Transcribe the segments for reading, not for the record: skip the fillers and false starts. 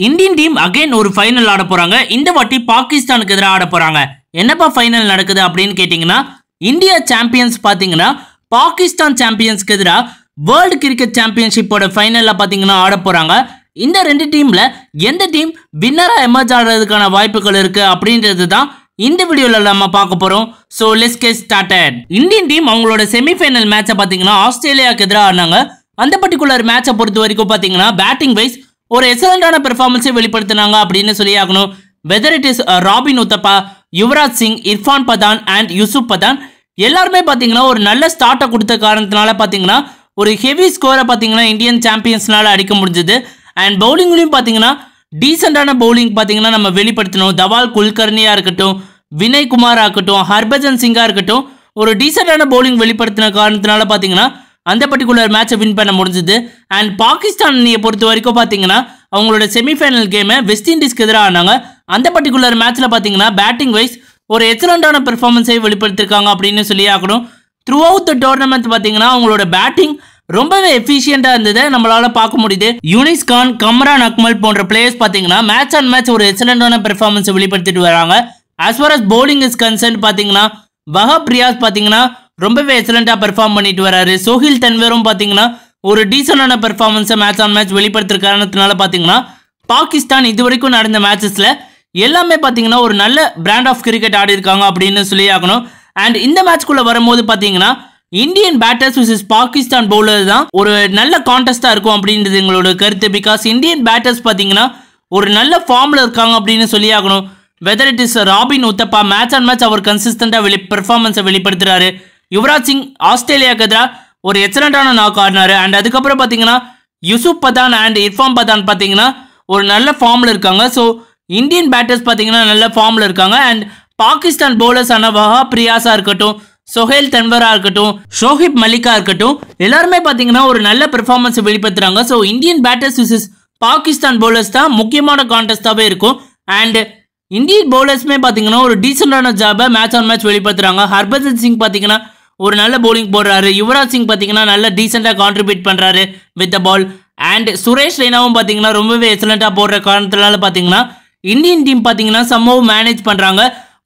Indian team again ஒரு final ஆட போறாங்க. இந்த வாட்டி பாகிஸ்தானுக்கு எதிராக ஆட போறாங்க. என்னப்பா ஃபைனல் நடக்குது அப்படின்னு கேட்டிங்கன்னா, இந்தியா சாம்பியன்ஸ் பார்த்தீங்கன்னா பாகிஸ்தான் சாம்பியன்ஸ்க்கு எதிராக வேர்ல்டு கிரிக்கெட் சாம்பியன்ஷிப்போட ஃபைனலில் பார்த்தீங்கன்னா ஆட போறாங்க. இந்த ரெண்டு டீம்ல எந்த டீம் வின்னராக எமர்ஜ் ஆடுறதுக்கான வாய்ப்புகள் இருக்கு அப்படின்றது தான் இந்த வீடியோவில் நம்ம பார்க்க போறோம். So let's get started. Indian team அவங்களோட செமிஃபைனல் மேட்சை பார்த்தீங்கன்னா ஆஸ்திரேலியாவுக்கு எதிராக ஆடினாங்க. அந்த பர்டிகுலர் மேட்சை பொறுத்த வரைக்கும் பார்த்தீங்கன்னா பேட்டிங் வைஸ் ஒரு எக்ஸலண்டான பெர்ஃபார்மன்ஸை வெளிப்படுத்தினாங்க அப்படின்னு சொல்லி ஆகணும். Whether it is Robin Uthappa, Yuvraj Singh, Irfan Pathan and Yusuf Pathan எல்லாருமே பார்த்தீங்கன்னா ஒரு நல்ல ஸ்டார்ட்டை கொடுத்த காரணத்தினால பார்த்தீங்கன்னா ஒரு ஹெவி ஸ்கோரை பார்த்தீங்கன்னா இந்தியன் சாம்பியன்ஸ்னால அடிக்க முடிஞ்சது. அண்ட் பவுலிங்லையும் பார்த்தீங்கன்னா டீசெண்டான பவுலிங் பார்த்தீங்கன்னா நம்ம வெளிப்படுத்தணும். தவால் குல்கர்னியா இருக்கட்டும், வினய் குமாரா இருக்கட்டும், ஹர்பஜன் சிங்கா இருக்கட்டும், ஒரு டீசெண்டான பவுலிங் வெளிப்படுத்தின காரணத்தினால பார்த்தீங்கன்னா அந்த பர்டிகுலர் மேட்சை வின் பண்ண முடிஞ்சது. அண்ட் பாகிஸ்தான் அணியை பொறுத்த வரைக்கும் பார்த்தீங்கன்னா அவங்களோட செமிஃபைனல் கேமை வெஸ்ட் இண்டீஸ்க்கு எதிராக ஆனாங்க. அந்த பர்டிகுலர் மேட்ச்சில் பார்த்தீங்கன்னா பேட்டிங் வைஸ் ஒரு எக்ஸலண்டான பெர்ஃபார்மன்ஸை வெளிப்படுத்திருக்காங்க அப்படின்னு சொல்லி ஆகணும். த்ரூ அவுட் த டோர்னமெண்ட் பார்த்தீங்கன்னா அவங்களோட பேட்டிங் ரொம்பவே எஃபிஷியண்டாக இருந்தது நம்மளால பார்க்க முடியுது. யூனிஸ் கான், கம்ரான் அக்மல் போன்ற பிளேயர்ஸ் பார்த்தீங்கன்னா மேட்ச் ஆன் மேட்ச் ஒரு எக்ஸலண்டான பெர்ஃபார்மன்ஸை வெளிப்படுத்திட்டு வராங்க. As for us bowling is concern பார்த்தீங்கன்னா வஹப் ரியாஸ் பார்த்தீங்கன்னா ரொம்பவே எக்ஸலண்டாக பெர்ஃபார்ம் பண்ணிட்டு வராரு. சோஹில் தன்வரும் பார்த்தீங்கன்னா ஒரு டீசெண்டான பெர்ஃபார்மன்ஸை மேட்ச் ஆன் மேட்ச் வெளிப்படுத்துற காரணத்தினால பார்த்தீங்கன்னா பாகிஸ்தான் இது வரைக்கும் நடந்த மேட்சஸில் எல்லாமே பார்த்தீங்கன்னா ஒரு நல்ல பிராண்ட் ஆஃப் கிரிக்கெட் ஆடி இருக்காங்க அப்படின்னு சொல்லி ஆகணும். அண்ட் இந்த மேட்ச்குள்ளே வரும்போது பார்த்தீங்கன்னா Indian batters versus Pakistan bowler தான் ஒரு நல்ல கான்டெஸ்டாக இருக்கும் அப்படின்றது எங்களோட கருத்து. பிகாஸ் இந்தியன் பேட்டர்ஸ் பார்த்தீங்கன்னா ஒரு நல்ல ஃபார்மில் இருக்காங்க அப்படின்னு சொல்லி ஆகணும். Whether it is Robin Uthappa match on match அவர் கன்சிஸ்டண்டாக பெர்ஃபார்மன்ஸை வெளிப்படுத்துறாரு. யுவராஜ் சிங் ஆஸ்திரேலியாவுக்கு எதிராக ஒரு எக்ஸலண்டான நாக் ஆடினாரு. அண்ட் அதுக்கப்புறம் பார்த்தீங்கன்னா யூசுப் பதான் அண்ட் இர்ஃபான் பதான் பார்த்தீங்கன்னா ஒரு நல்ல ஃபார்மில் இருக்காங்க. ஸோ இந்தியன் பேட்டர்ஸ் பார்த்தீங்கன்னா நல்ல ஃபார்மில் இருக்காங்க. அண்ட் பாகிஸ்தான் பவுலர்ஸ் ஆன வஹப் ரியாஸாக இருக்கட்டும், சோஹேல் தன்வரா இருக்கட்டும், ஷோஹிப் மலிக்கா இருக்கட்டும் எல்லாருமே பார்த்தீங்கன்னா ஒரு நல்ல பெர்ஃபார்மன்ஸை வெளிப்படுத்துறாங்க. So Indian batters versus Pakistan bowlers தான் முக்கியமான கான்டெஸ்டாகவே இருக்கும். அண்ட் இந்தியன் பவுலர்ஸுமே பார்த்தீங்கன்னா ஒரு டீசெண்டான ஜாபை மேட்ச் ஆன் மேட்ச் வெளிப்படுத்துறாங்க. ஹர்பஜன் சிங் பார்த்தீங்கன்னா ஒரு நல்ல பவுலிங் போடுறாரு. யுவராஜ் சிங் பார்த்தீங்கன்னா நல்ல டீசெண்டாக கான்ட்ரிபியூட் பண்ணுறாரு with the ball. And Suresh ரெய்னாவும் பார்த்தீங்கன்னா ரொம்பவே எக்ஸலண்ட்டாக போடுற காரணத்தினால பார்த்தீங்கன்னா இந்தியன் டீம் பார்த்தீங்கன்னா சம்பவ் மேனேஜ் பண்ணுறாங்க.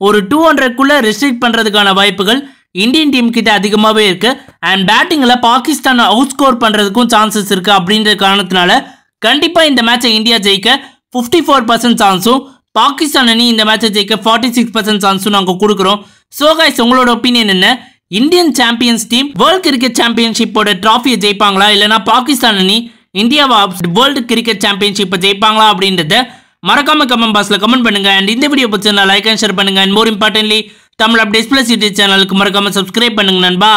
ஒரு 200க்குள்ளே ரெஸ்ட்ரிக்ட் பண்ணுறதுக்கான வாய்ப்புகள் இந்தியன் டீம் கிட்ட அதிகமாகவே இருக்குது. அண்ட் பேட்டிங்கில் பாகிஸ்தான் அவுட் ஸ்கோர் பண்ணுறதுக்கும் சான்சஸ் இருக்குது. அப்படின்ற காரணத்தினால கண்டிப்பாக இந்த மேட்சை இந்தியா ஜெயிக்க 54% சான்ஸும், பாகிஸ்தான் அணி இந்த மேட்சை ஜெயிக்க 46% சான்ஸும் நாங்கள் கொடுக்குறோம். ஸோ கைஸ், உங்களோட ஒப்பீனியன் என்ன? Indian champions team world cricket சாம்பியன்ஷிப்போட ட்ராஃபியை ஜெயிப்பாங்களா, இல்லைனா பாகிஸ்தான் அணி இந்தியாவா வேர்ல்டு கிரிக்கெட் சாம்பியன்ஷிப்பை ஜெயிப்பாங்களா அப்படின்றத மறக்காம கமெண்ட் பாக்ஸ்ல கமெண்ட் பண்ணுங்க. அண்ட் இந்த வீடியோ பிடிச்சிருந்தா லைக் அண்ட் ஷேர் பண்ணுங்க. And more importantly Tamil updates plus YouTube சேனலுக்கு மறக்காம சப்ஸ்கிரைப் பண்ணுங்க நண்பா.